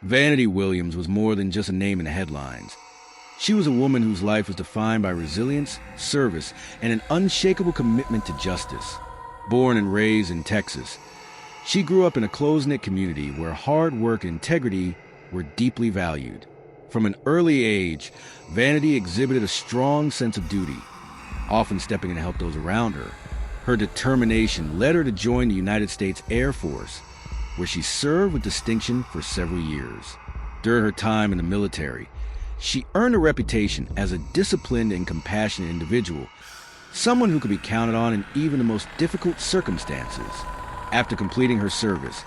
Vanity Williams was more than just a name in the headlines. She was a woman whose life was defined by resilience, service, and an unshakable commitment to justice. Born and raised in Texas, she grew up in a close-knit community where hard work and integrity were deeply valued. From an early age, Vanity exhibited a strong sense of duty, often stepping in to help those around her. Her determination led her to join the United States Air Force, where she served with distinction for several years. During her time in the military, she earned a reputation as a disciplined and compassionate individual, someone who could be counted on in even the most difficult circumstances. After completing her service,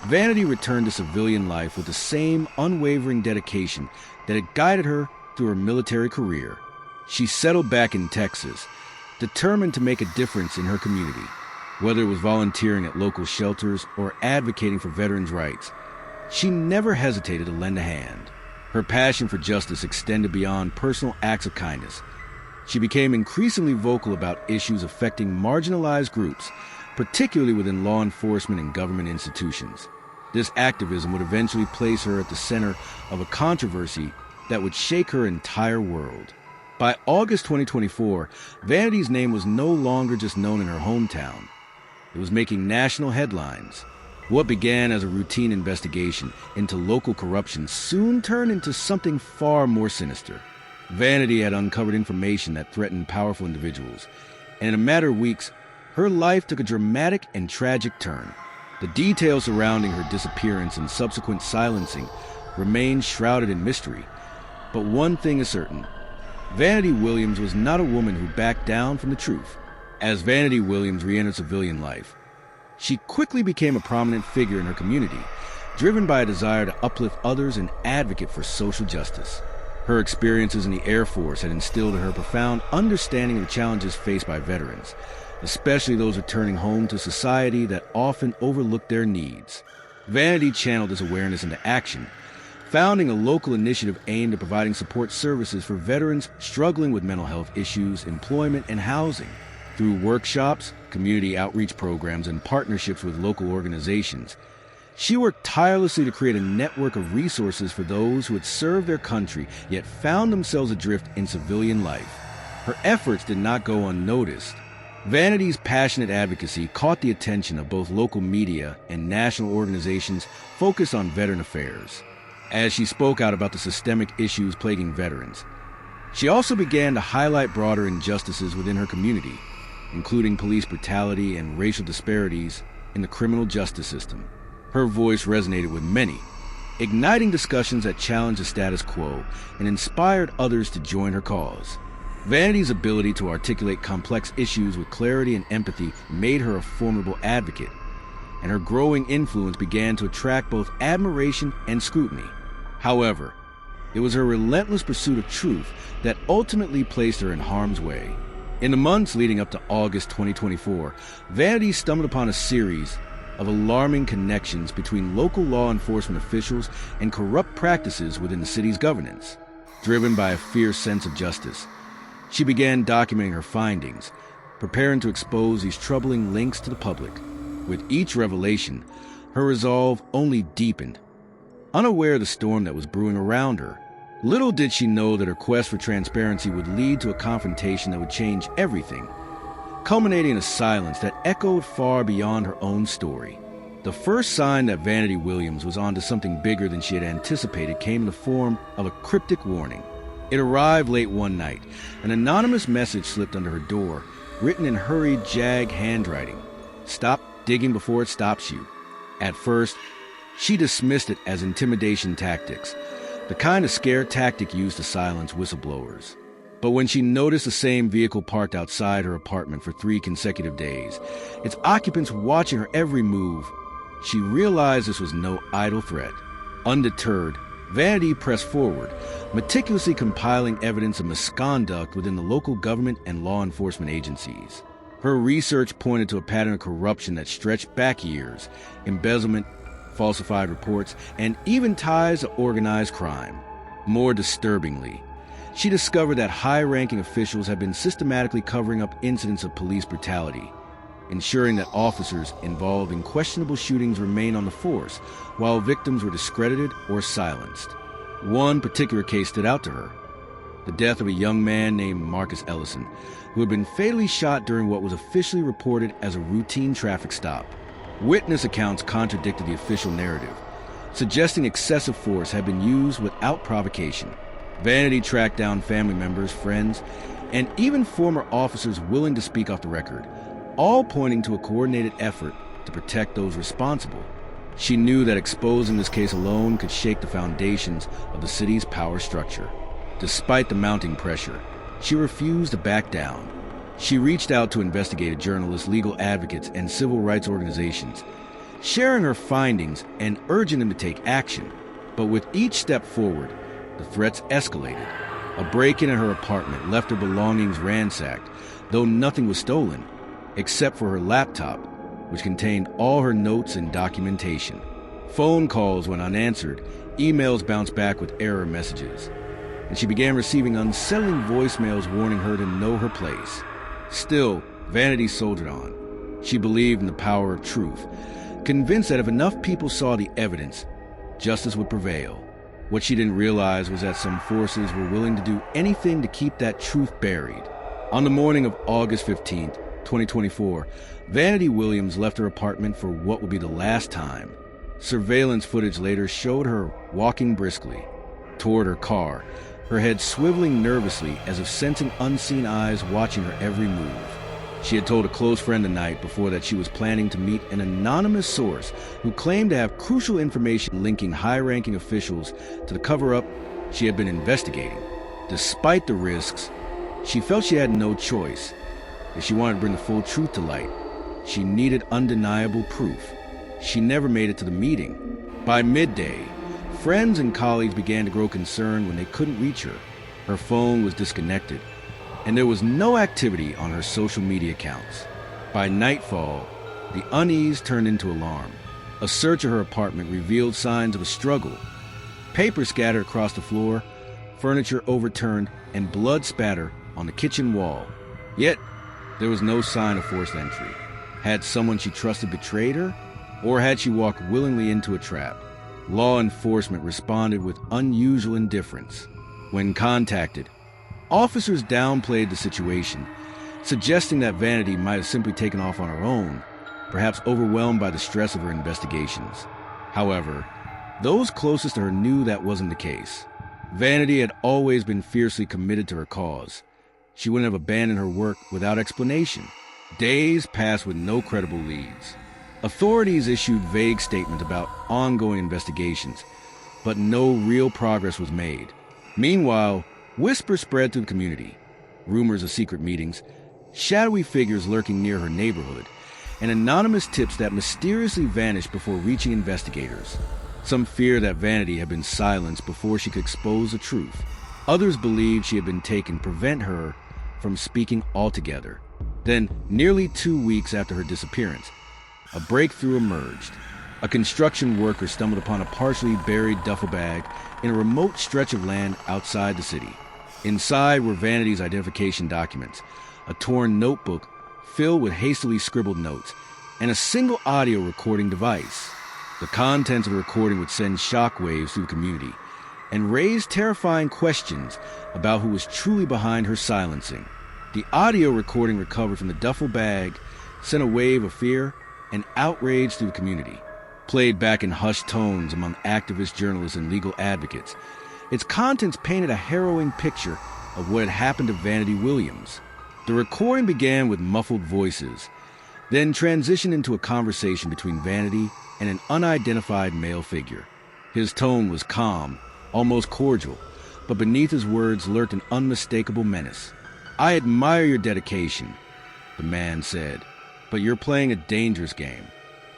Vanity returned to civilian life with the same unwavering dedication that had guided her through her military career. She settled back in Texas, determined to make a difference in her community. Whether it was volunteering at local shelters or advocating for veterans' rights, she never hesitated to lend a hand. Her passion for justice extended beyond personal acts of kindness. She became increasingly vocal about issues affecting marginalized groups, particularly within law enforcement and government institutions. This activism would eventually place her at the center of a controversy that would shake her entire world. By August 2024, Vanity's name was no longer just known in her hometown. It was making national headlines. What began as a routine investigation into local corruption soon turned into something far more sinister. Vanity had uncovered information that threatened powerful individuals, and in a matter of weeks, her life took a dramatic and tragic turn. The details surrounding her disappearance and subsequent silencing remained shrouded in mystery. But one thing is certain: Vanity Williams was not a woman who backed down from the truth. As Vanity Williams re-entered civilian life, she quickly became a prominent figure in her community, driven by a desire to uplift others and advocate for social justice. Her experiences in the Air Force had instilled in her profound understanding of the challenges faced by veterans, especially those returning home to society that often overlooked their needs. Vanity channeled this awareness into action, founding a local initiative aimed at providing support services for veterans struggling with mental health issues, employment, and housing. Through workshops, community outreach programs, and partnerships with local organizations, she worked tirelessly to create a network of resources for those who had served their country yet found themselves adrift in civilian life. Her efforts did not go unnoticed. Vanity's passionate advocacy caught the attention of both local media and national organizations focused on veteran affairs. As she spoke out about the systemic issues plaguing veterans, she also began to highlight broader injustices within her community, including police brutality and racial disparities in the criminal justice system. Her voice resonated with many, igniting discussions that challenged the status quo and inspired others to join her cause. Vanity's ability to articulate complex issues with clarity and empathy made her a formidable advocate, and her growing influence began to attract both admiration and scrutiny. However, it was her relentless pursuit of truth that ultimately placed her in harm's way. In the months leading up to August 2024, Vanity stumbled upon a series of alarming connections between local law enforcement officials and corrupt practices within the city's governance. Driven by a fierce sense of justice, she began documenting her findings, preparing to expose these troubling links to the public. With each revelation, her resolve only deepened. Unaware of the storm that was brewing around her, little did she know that her quest for transparency would lead to a confrontation that would change everything, culminating in a silence that echoed far beyond her own story. The first sign that Vanity Williams was onto something bigger than she had anticipated came in the form of a cryptic warning. It arrived late one night. An anonymous message slipped under her door, written in hurried, jagged handwriting. "Stop digging before it stops you." At first, she dismissed it as intimidation tactics, the kind of scare tactic used to silence whistleblowers. But when she noticed the same vehicle parked outside her apartment for 3 consecutive days, its occupants watching her every move, she realized this was no idle threat. Undeterred, Vanity pressed forward, meticulously compiling evidence of misconduct within the local government and law enforcement agencies. Her research pointed to a pattern of corruption that stretched back years: embezzlement, falsified reports, and even ties to organized crime. More disturbingly, she discovered that high-ranking officials had been systematically covering up incidents of police brutality. ensuring that officers involved in questionable shootings remain on the force, while victims were discredited or silenced. One particular case stood out to her: the death of a young man named Marcus Ellison, who had been fatally shot during what was officially reported as a routine traffic stop. Witness accounts contradicted the official narrative, suggesting excessive force had been used without provocation. Vanity tracked down family members, friends, and even former officers willing to speak off the record, all pointing to a coordinated effort to protect those responsible. She knew that exposing this case alone could shake the foundations of the city's power structure. Despite the mounting pressure, she refused to back down. She reached out to investigative journalists, legal advocates, and civil rights organizations, sharing her findings and urging them to take action. But with each step forward, the threats escalated. A break-in at her apartment left her belongings ransacked, though nothing was stolen, except for her laptop, which contained all her notes and documentation. Phone calls went unanswered, emails bounced back with error messages, and she began receiving unsettling voicemails warning her to know her place. Still, Vanity soldiered on. She believed in the power of truth, convinced that if enough people saw the evidence, justice would prevail. What she didn't realize was that some forces were willing to do anything to keep that truth buried. On the morning of August 15th, 2024, Vanity Williams left her apartment for what would be the last time. Surveillance footage later showed her walking briskly toward her car, her head swiveling nervously as if sensing unseen eyes watching her every move. She had told a close friend the night before that she was planning to meet an anonymous source who claimed to have crucial information linking high-ranking officials to the cover-up she had been investigating. Despite the risks, she felt she had no choice. If she wanted to bring the full truth to light, she needed undeniable proof. She never made it to the meeting. By midday, friends and colleagues began to grow concerned when they couldn't reach her. Her phone was disconnected, and there was no activity on her social media accounts. By nightfall, the unease turned into alarm. A search of her apartment revealed signs of a struggle. Paper scattered across the floor, furniture overturned, and blood spatter on the kitchen wall. Yet, there was no sign of forced entry. Had someone she trusted betrayed her, or had she walked willingly into a trap? Law enforcement responded with unusual indifference. When contacted, officers downplayed the situation, suggesting that Vanity might have simply taken off on her own, perhaps overwhelmed by the stress of her investigations. However, those closest to her knew that wasn't the case. Vanity had always been fiercely committed to her cause. She wouldn't have abandoned her work without explanation. Days passed with no credible leads. Authorities issued vague statements about ongoing investigations, but no real progress was made. Meanwhile, whispers spread through the community. Rumors of secret meetings, shadowy figures lurking near her neighborhood, and anonymous tips that mysteriously vanished before reaching investigators. Some feared that Vanity had been silenced before she could expose the truth. Others believed she had been taken to prevent her from speaking altogether. Then, nearly 2 weeks after her disappearance, a breakthrough emerged. A construction worker stumbled upon a partially buried duffel bag in a remote stretch of land outside the city. Inside were Vanity's identification documents, a torn notebook filled with hastily scribbled notes, and a single audio recording device. The contents of the recording would send shockwaves through the community and raise terrifying questions about who was truly behind her silencing. The audio recording recovered from the duffel bag sent a wave of fear and outrage through the community. Played back in hushed tones among activists, journalists, and legal advocates, its contents painted a harrowing picture of what had happened to Vanity Williams. The recording began with muffled voices, then transitioned into a conversation between Vanity and an unidentified male figure. His tone was calm, almost cordial, but beneath his words lurked an unmistakable menace. "I admire your dedication," the man said, "but you're playing a dangerous game.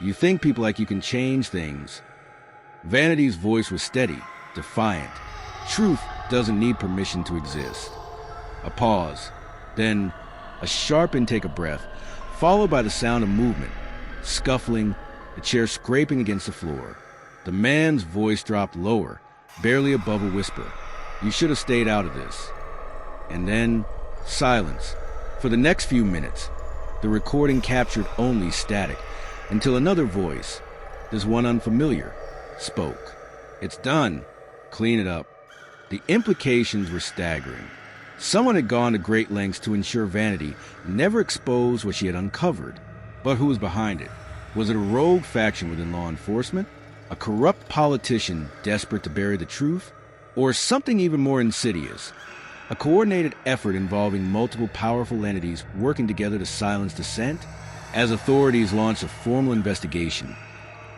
You think people like you can change things." Vanity's voice was steady, defiant. Truth doesn't need permission to exist. A pause, then a sharp intake of breath, followed by the sound of movement, scuffling, the chair scraping against the floor. The man's voice dropped lower, barely above a whisper. "You should have stayed out of this." And then silence. For the next few minutes, The recording captured only static, until another voice, this one unfamiliar, spoke. "It's done. Clean it up." The implications were staggering. Someone had gone to great lengths to ensure Vanity never exposed what she had uncovered. But who was behind it? Was it a rogue faction within law enforcement? A corrupt politician desperate to bury the truth? Or something even more insidious? A coordinated effort involving multiple powerful entities working together to silence dissent? As authorities launched a formal investigation,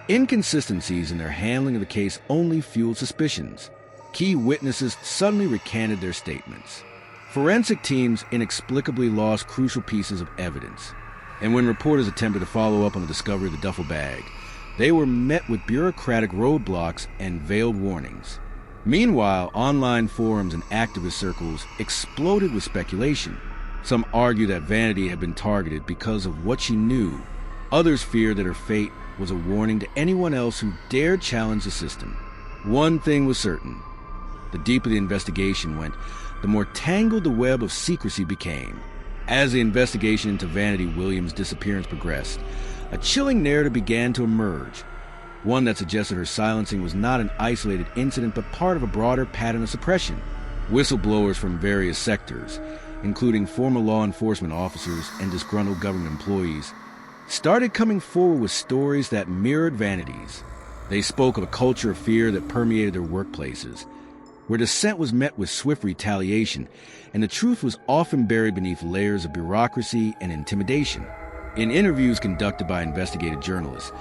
inconsistencies in their handling of the case only fueled suspicions. Key witnesses suddenly recanted their statements. Forensic teams inexplicably lost crucial pieces of evidence. And when reporters attempted to follow up on the discovery of the duffel bag, they were met with bureaucratic roadblocks and veiled warnings. Meanwhile, online forums and activist circles exploded with speculation. Some argued that Vanity had been targeted because of what she knew. Others feared that her fate was a warning to anyone else who dared challenge the system. One thing was certain. The deeper the investigation went, the more tangled the web of secrecy became. As the investigation into Vanity Williams' disappearance progressed, a chilling narrative began to emerge. One that suggested her silencing was not an isolated incident but part of a broader pattern of suppression. Whistleblowers from various sectors, including former law enforcement officers and disgruntled government employees, started coming forward with stories that mirrored Vanity's. They spoke of a culture of fear that permeated their workplaces, where dissent was met with swift retaliation, and the truth was often buried beneath layers of bureaucracy and intimidation. In interviews conducted by investigative journalists,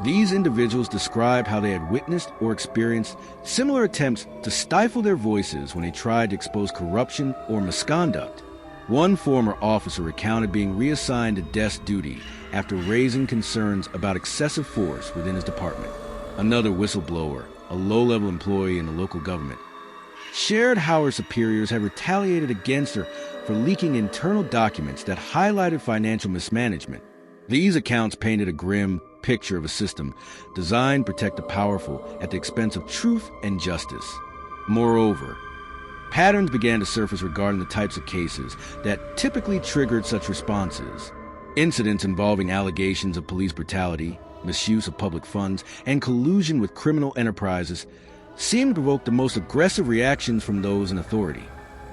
these individuals described how they had witnessed or experienced similar attempts to stifle their voices when they tried to expose corruption or misconduct. One former officer recounted being reassigned to desk duty after raising concerns about excessive force within his department. Another whistleblower, a low-level employee in the local government, shared how her superiors had retaliated against her for leaking internal documents that highlighted financial mismanagement. These accounts painted a grim picture of a system designed to protect the powerful at the expense of truth and justice. Moreover, patterns began to surface regarding the types of cases that typically triggered such responses. Incidents involving allegations of police brutality, misuse of public funds, and collusion with criminal enterprises seemed to provoke the most aggressive reactions from those in authority.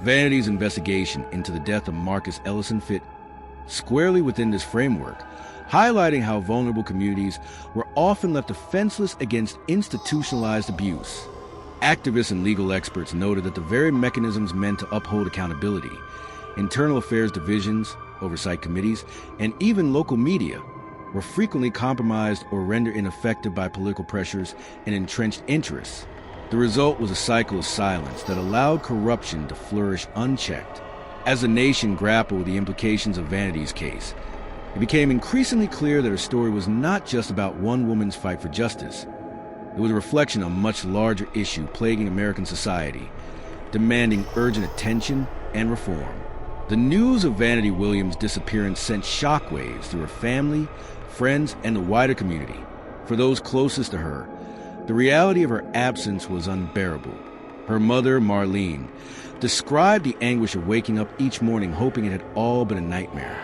Vanity's investigation into the death of Marcus Ellison fit squarely within this framework, highlighting how vulnerable communities were often left defenseless against institutionalized abuse. Activists and legal experts noted that the very mechanisms meant to uphold accountability, internal affairs divisions, oversight committees, and even local media, were frequently compromised or rendered ineffective by political pressures and entrenched interests. The result was a cycle of silence that allowed corruption to flourish unchecked. As the nation grappled with the implications of Vanity's case, it became increasingly clear that her story was not just about one woman's fight for justice. It was a reflection of a much larger issue plaguing American society, demanding urgent attention and reform. The news of Vanity Williams' disappearance sent shockwaves through her family, friends, and the wider community. For those closest to her, the reality of her absence was unbearable. Her mother, Marlene, described the anguish of waking up each morning hoping it had all been a nightmare,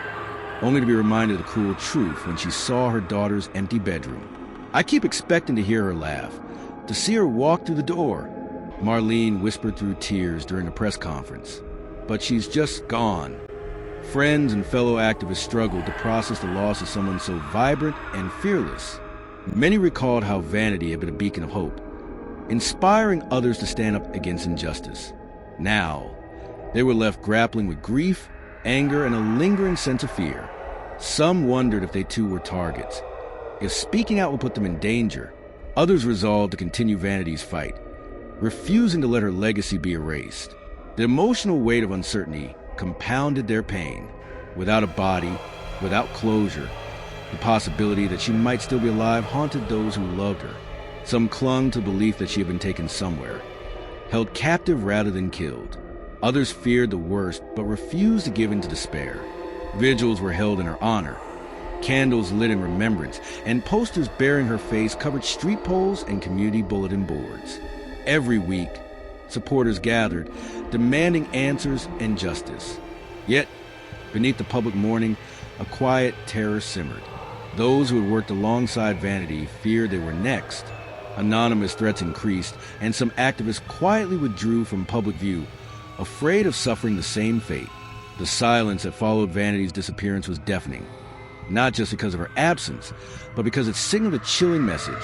only to be reminded of the cruel truth when she saw her daughter's empty bedroom. "I keep expecting to hear her laugh, to see her walk through the door," Marlene whispered through tears during a press conference. "But she's just gone." Friends and fellow activists struggled to process the loss of someone so vibrant and fearless. Many recalled how Vanity had been a beacon of hope, inspiring others to stand up against injustice. Now, they were left grappling with grief, anger, and a lingering sense of fear. Some wondered if they too were targets, if speaking out would put them in danger. Others resolved to continue Vanity's fight, refusing to let her legacy be erased. The emotional weight of uncertainty compounded their pain. Without a body, without closure, the possibility that she might still be alive haunted those who loved her. Some clung to the belief that she had been taken somewhere, held captive rather than killed. Others feared the worst but refused to give in to despair. Vigils were held in her honor, candles lit in remembrance, and posters bearing her face covered street poles and community bulletin boards. Every week, supporters gathered, demanding answers and justice. Yet, beneath the public mourning, a quiet terror simmered. Those who had worked alongside Vanity feared they were next. Anonymous threats increased, and some activists quietly withdrew from public view, afraid of suffering the same fate. The silence that followed Vanity's disappearance was deafening, not just because of her absence, but because it signaled a chilling message.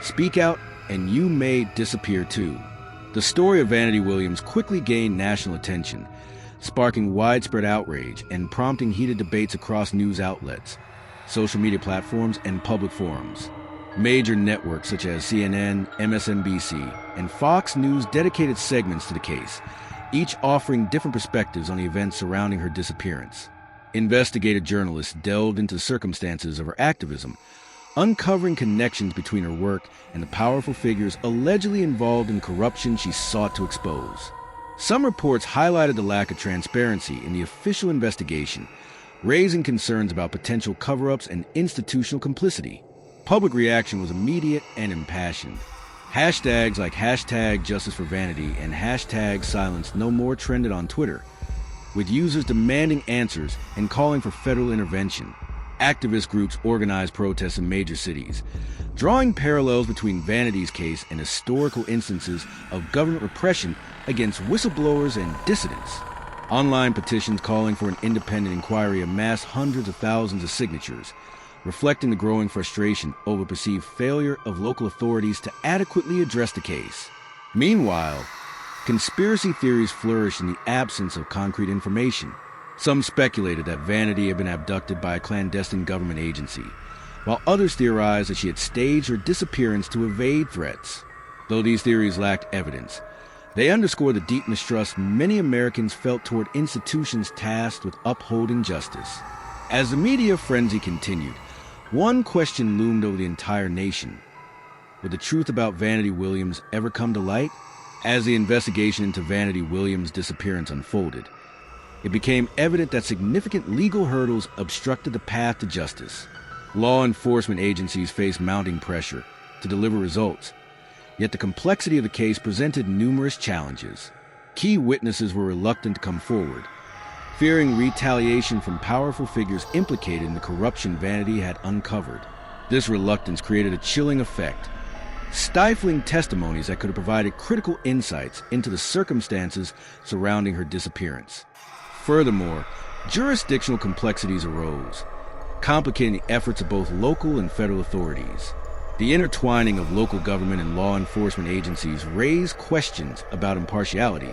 Speak out, and you may disappear too. The story of Vanity Williams quickly gained national attention, sparking widespread outrage and prompting heated debates across news outlets, social media platforms, and public forums. Major networks such as CNN, MSNBC, and Fox News dedicated segments to the case, each offering different perspectives on the events surrounding her disappearance. Investigative journalists delved into the circumstances of her activism, uncovering connections between her work and the powerful figures allegedly involved in corruption she sought to expose. Some reports highlighted the lack of transparency in the official investigation, raising concerns about potential cover-ups and institutional complicity. Public reaction was immediate and impassioned. Hashtags like #JusticeForVanity and #SilenceNoMore trended on Twitter, with users demanding answers and calling for federal intervention. Activist groups organized protests in major cities, drawing parallels between Vanity's case and historical instances of government repression against whistleblowers and dissidents. Online petitions calling for an independent inquiry amassed hundreds of thousands of signatures, reflecting the growing frustration over perceived failure of local authorities to adequately address the case. Meanwhile, conspiracy theories flourished in the absence of concrete information. Some speculated that Vanity had been abducted by a clandestine government agency, while others theorized that she had staged her disappearance to evade threats. Though these theories lacked evidence, they underscore the deep mistrust many Americans felt toward institutions tasked with upholding justice. As the media frenzy continued, one question loomed over the entire nation. Would the truth about Vanity Williams ever come to light? As the investigation into Vanity Williams' disappearance unfolded, it became evident that significant legal hurdles obstructed the path to justice. Law enforcement agencies faced mounting pressure to deliver results, yet the complexity of the case presented numerous challenges. Key witnesses were reluctant to come forward, fearing retaliation from powerful figures implicated in the corruption Vanity had uncovered. This reluctance created a chilling effect, stifling testimonies that could have provided critical insights into the circumstances surrounding her disappearance. Furthermore, jurisdictional complexities arose, complicating the efforts of both local and federal authorities. The intertwining of local government and law enforcement agencies raised questions about impartiality,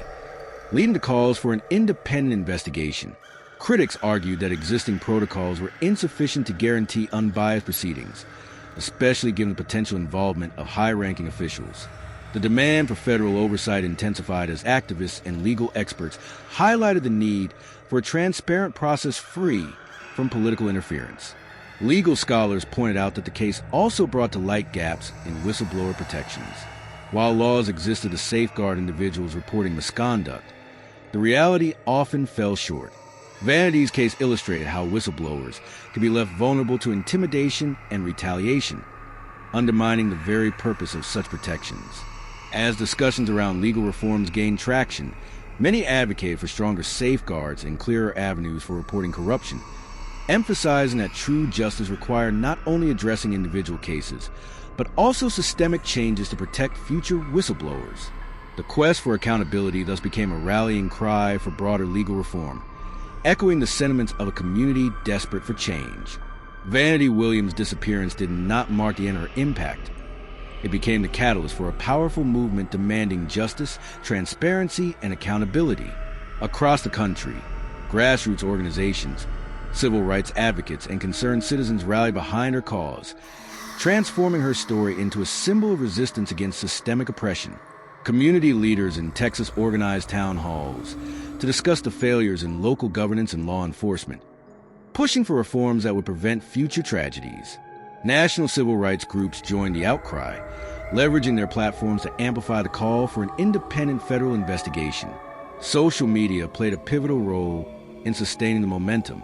leading to calls for an independent investigation. Critics argued that existing protocols were insufficient to guarantee unbiased proceedings, especially given the potential involvement of high-ranking officials. The demand for federal oversight intensified as activists and legal experts highlighted the need for a transparent process free from political interference. Legal scholars pointed out that the case also brought to light gaps in whistleblower protections. While laws existed to safeguard individuals reporting misconduct, the reality often fell short. Vanity's case illustrated how whistleblowers could be left vulnerable to intimidation and retaliation, undermining the very purpose of such protections. As discussions around legal reforms gained traction, many advocated for stronger safeguards and clearer avenues for reporting corruption, emphasizing that true justice required not only addressing individual cases, but also systemic changes to protect future whistleblowers. The quest for accountability thus became a rallying cry for broader legal reform, echoing the sentiments of a community desperate for change. Vanity Williams' disappearance did not mark the end of her impact. It became the catalyst for a powerful movement demanding justice, transparency, and accountability. Across the country, grassroots organizations, civil rights advocates, and concerned citizens rallied behind her cause, transforming her story into a symbol of resistance against systemic oppression. Community leaders in Texas organized town halls to discuss the failures in local governance and law enforcement, pushing for reforms that would prevent future tragedies. National civil rights groups joined the outcry, leveraging their platforms to amplify the call for an independent federal investigation. Social media played a pivotal role in sustaining the momentum.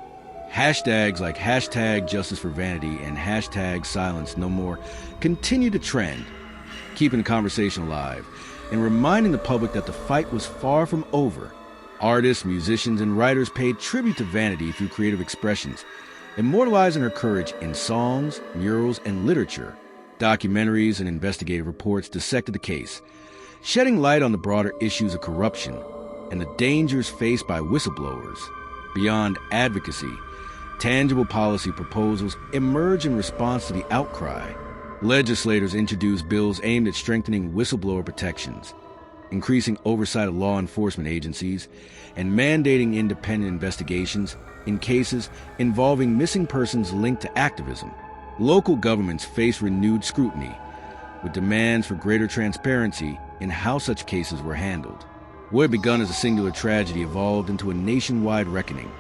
Hashtags like #JusticeForVanity and #SilenceNoMore continue to trend, keeping the conversation alive and reminding the public that the fight was far from over. Artists, musicians, and writers paid tribute to Vanity through creative expressions, immortalizing her courage in songs, murals, and literature. Documentaries and investigative reports dissected the case, shedding light on the broader issues of corruption and the dangers faced by whistleblowers. Beyond advocacy, tangible policy proposals emerge in response to the outcry. Legislators introduced bills aimed at strengthening whistleblower protections, increasing oversight of law enforcement agencies, and mandating independent investigations in cases involving missing persons linked to activism. Local governments face renewed scrutiny, with demands for greater transparency in how such cases were handled. What had begun as a singular tragedy evolved into a nationwide reckoning,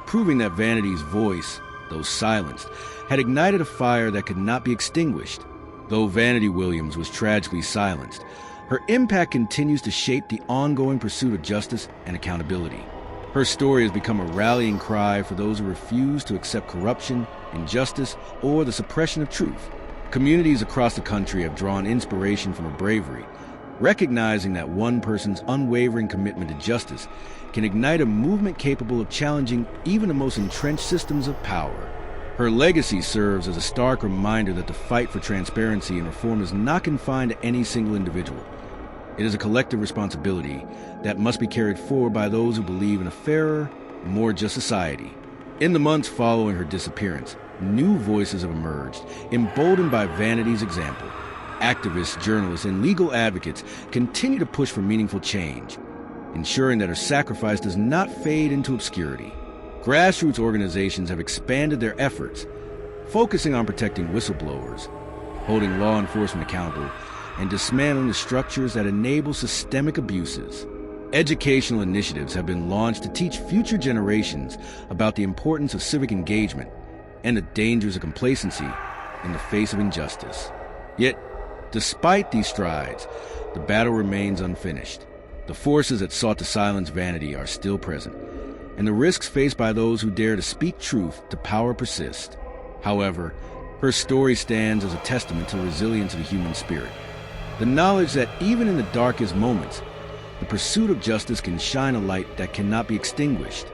proving that Vanity's voice, though silenced, had ignited a fire that could not be extinguished. Though Vanity Williams was tragically silenced, her impact continues to shape the ongoing pursuit of justice and accountability. Her story has become a rallying cry for those who refuse to accept corruption, injustice, or the suppression of truth. Communities across the country have drawn inspiration from her bravery, recognizing that one person's unwavering commitment to justice can ignite a movement capable of challenging even the most entrenched systems of power. Her legacy serves as a stark reminder that the fight for transparency and reform is not confined to any single individual. It is a collective responsibility that must be carried forward by those who believe in a fairer, more just society. In the months following her disappearance, new voices have emerged, emboldened by Vanity's example. Activists, journalists, and legal advocates continue to push for meaningful change, ensuring that her sacrifice does not fade into obscurity. Grassroots organizations have expanded their efforts, focusing on protecting whistleblowers, holding law enforcement accountable, and dismantling the structures that enable systemic abuses. Educational initiatives have been launched to teach future generations about the importance of civic engagement and the dangers of complacency in the face of injustice. Yet, despite these strides, the battle remains unfinished. The forces that sought to silence Vanity are still present, and the risks faced by those who dare to speak truth to power persist. However, her story stands as a testament to the resilience of the human spirit. The knowledge that even in the darkest moments, the pursuit of justice can shine a light that cannot be extinguished.